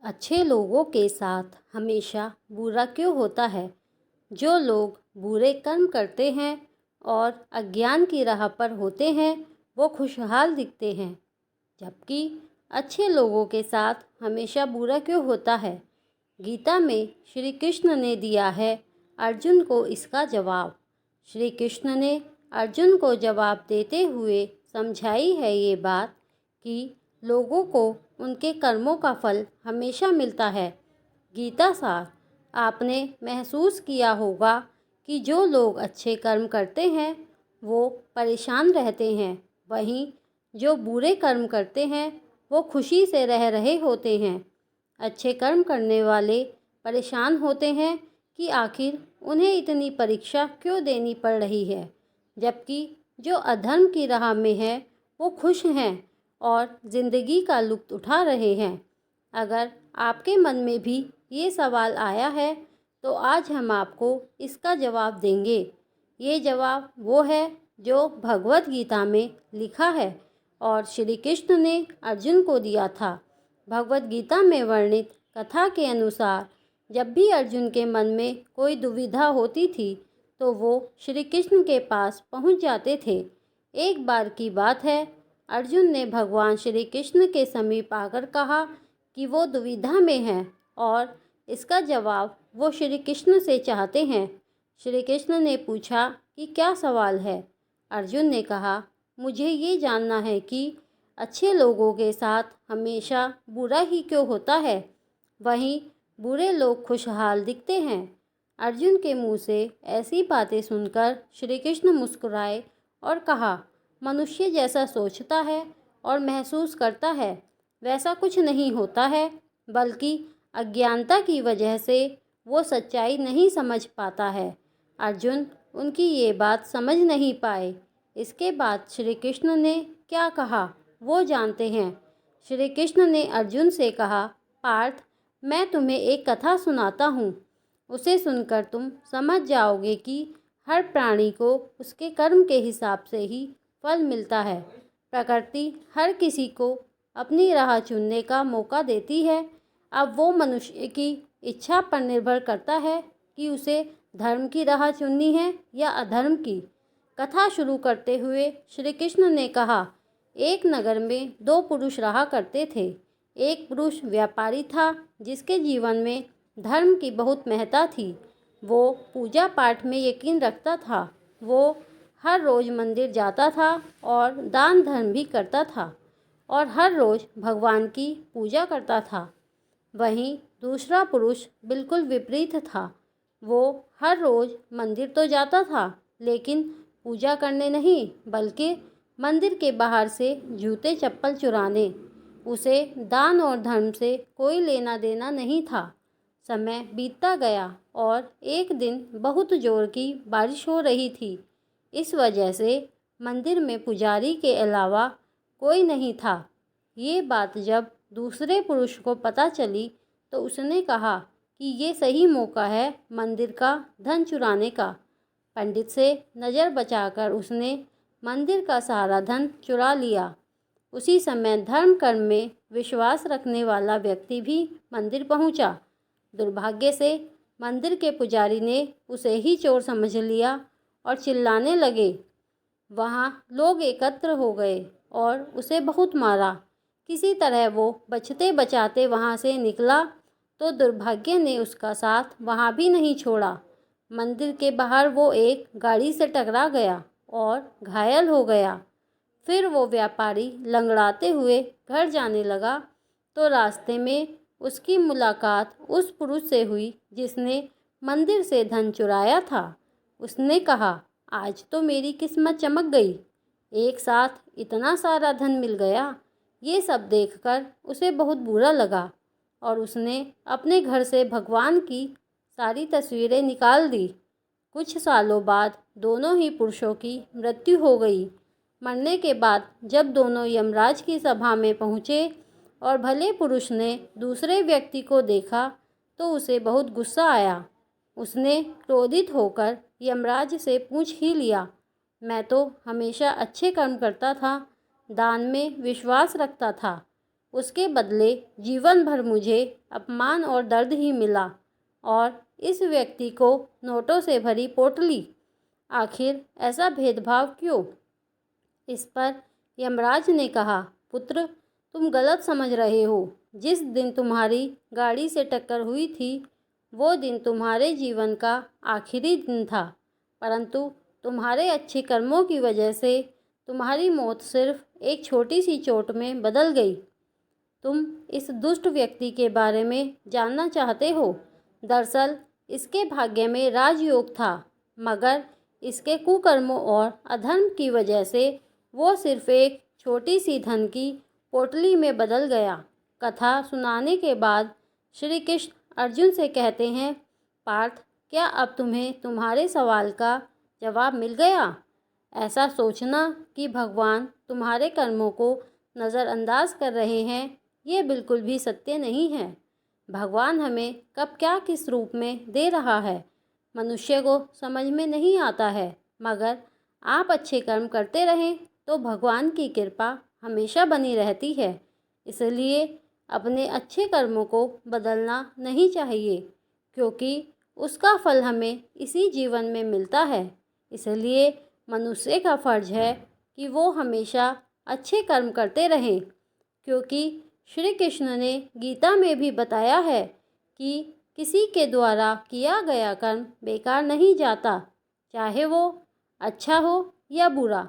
अच्छे लोगों के साथ हमेशा बुरा क्यों होता है? जो लोग बुरे कर्म करते हैं और अज्ञान की राह पर होते हैं, वो खुशहाल दिखते हैं, जबकि अच्छे लोगों के साथ हमेशा बुरा क्यों होता है? गीता में श्री कृष्ण ने दिया है अर्जुन को इसका जवाब। श्री कृष्ण ने अर्जुन को जवाब देते हुए समझाई है ये बात कि लोगों को उनके कर्मों का फल हमेशा मिलता है। गीता सार, आपने महसूस किया होगा कि जो लोग अच्छे कर्म करते हैं वो परेशान रहते हैं, वहीं जो बुरे कर्म करते हैं वो खुशी से रह रहे होते हैं। अच्छे कर्म करने वाले परेशान होते हैं कि आखिर उन्हें इतनी परीक्षा क्यों देनी पड़ रही है, जबकि जो अधर्म की राह में है वो खुश हैं और ज़िंदगी का लुत्फ़ उठा रहे हैं। अगर आपके मन में भी ये सवाल आया है तो आज हम आपको इसका जवाब देंगे। ये जवाब वो है जो भगवत गीता में लिखा है और श्री कृष्ण ने अर्जुन को दिया था। भगवत गीता में वर्णित कथा के अनुसार जब भी अर्जुन के मन में कोई दुविधा होती थी तो वो श्री कृष्ण के पास पहुंच जाते थे। एक बार की बात है, अर्जुन ने भगवान श्री कृष्ण के समीप आकर कहा कि वो दुविधा में हैं और इसका जवाब वो श्री कृष्ण से चाहते हैं। श्री कृष्ण ने पूछा कि क्या सवाल है? अर्जुन ने कहा, मुझे ये जानना है कि अच्छे लोगों के साथ हमेशा बुरा ही क्यों होता है, वहीं बुरे लोग खुशहाल दिखते हैं। अर्जुन के मुंह से ऐसी बातें सुनकर श्री कृष्ण मुस्कुराए और कहा, मनुष्य जैसा सोचता है और महसूस करता है वैसा कुछ नहीं होता है, बल्कि अज्ञानता की वजह से वो सच्चाई नहीं समझ पाता है। अर्जुन उनकी ये बात समझ नहीं पाए। इसके बाद श्री कृष्ण ने क्या कहा वो जानते हैं। श्री कृष्ण ने अर्जुन से कहा, पार्थ, मैं तुम्हें एक कथा सुनाता हूँ। उसे सुनकर तुम समझ जाओगे कि हर प्राणी को उसके कर्म के हिसाब से ही फल मिलता है। प्रकृति हर किसी को अपनी राह चुनने का मौका देती है। अब वो मनुष्य की इच्छा पर निर्भर करता है कि उसे धर्म की राह चुननी है या अधर्म की। कथा शुरू करते हुए श्री कृष्ण ने कहा, एक नगर में दो पुरुष रहा करते थे। एक पुरुष व्यापारी था जिसके जीवन में धर्म की बहुत महत्ता थी। वो पूजा पाठ में यकीन रखता था। वो हर रोज़ मंदिर जाता था और दान धर्म भी करता था और हर रोज़ भगवान की पूजा करता था। वहीं दूसरा पुरुष बिल्कुल विपरीत था। वो हर रोज़ मंदिर तो जाता था लेकिन पूजा करने नहीं, बल्कि मंदिर के बाहर से जूते चप्पल चुराने। उसे दान और धर्म से कोई लेना देना नहीं था। समय बीतता गया और एक दिन बहुत जोर की बारिश हो रही थी। इस वजह से मंदिर में पुजारी के अलावा कोई नहीं था। ये बात जब दूसरे पुरुष को पता चली तो उसने कहा कि ये सही मौका है मंदिर का धन चुराने का। पंडित से नज़र बचाकर उसने मंदिर का सारा धन चुरा लिया। उसी समय धर्म कर्म में विश्वास रखने वाला व्यक्ति भी मंदिर पहुंचा। दुर्भाग्य से मंदिर के पुजारी ने उसे ही चोर समझ लिया और चिल्लाने लगे। वहाँ लोग एकत्र हो गए और उसे बहुत मारा। किसी तरह वो बचते बचाते वहाँ से निकला तो दुर्भाग्य ने उसका साथ वहाँ भी नहीं छोड़ा। मंदिर के बाहर वो एक गाड़ी से टकरा गया और घायल हो गया। फिर वो व्यापारी लंगड़ाते हुए घर जाने लगा तो रास्ते में उसकी मुलाकात उस पुरुष से हुई जिसने मंदिर से धन चुराया था। उसने कहा, आज तो मेरी किस्मत चमक गई, एक साथ इतना सारा धन मिल गया। ये सब देखकर उसे बहुत बुरा लगा और उसने अपने घर से भगवान की सारी तस्वीरें निकाल दी। कुछ सालों बाद दोनों ही पुरुषों की मृत्यु हो गई। मरने के बाद जब दोनों यमराज की सभा में पहुँचे और भले पुरुष ने दूसरे व्यक्ति को देखा तो उसे बहुत गुस्सा आया। उसने क्रोधित होकर यमराज से पूछ ही लिया, मैं तो हमेशा अच्छे कर्म करता था, दान में विश्वास रखता था, उसके बदले जीवन भर मुझे अपमान और दर्द ही मिला। और इस व्यक्ति को नोटों से भरी पोटली। आखिर ऐसा भेदभाव क्यों? इस पर यमराज ने कहा, पुत्र, तुम गलत समझ रहे हो। जिस दिन तुम्हारी गाड़ी से टक्कर हुई थी वो दिन तुम्हारे जीवन का आखिरी दिन था, परंतु तुम्हारे अच्छे कर्मों की वजह से तुम्हारी मौत सिर्फ एक छोटी सी चोट में बदल गई। तुम इस दुष्ट व्यक्ति के बारे में जानना चाहते हो? दरअसल इसके भाग्य में राजयोग था, मगर इसके कुकर्मों और अधर्म की वजह से वो सिर्फ एक छोटी सी धन की पोटली में बदल गया। कथा सुनाने के बाद श्री कृष्ण अर्जुन से कहते हैं, पार्थ, क्या अब तुम्हें तुम्हारे सवाल का जवाब मिल गया? ऐसा सोचना कि भगवान तुम्हारे कर्मों को नज़रअंदाज कर रहे हैं, ये बिल्कुल भी सत्य नहीं है। भगवान हमें कब क्या किस रूप में दे रहा है मनुष्य को समझ में नहीं आता है, मगर आप अच्छे कर्म करते रहें तो भगवान की कृपा हमेशा बनी रहती है। इसलिए अपने अच्छे कर्मों को बदलना नहीं चाहिए, क्योंकि उसका फल हमें इसी जीवन में मिलता है। इसलिए मनुष्य का फर्ज है कि वो हमेशा अच्छे कर्म करते रहें, क्योंकि श्री कृष्ण ने गीता में भी बताया है कि किसी के द्वारा किया गया कर्म बेकार नहीं जाता, चाहे वो अच्छा हो या बुरा।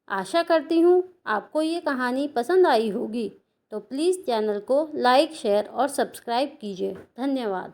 आशा करती हूँ आपको ये कहानी पसंद आई होगी, तो प्लीज़ चैनल को लाइक, शेयर और सब्सक्राइब कीजिए। धन्यवाद।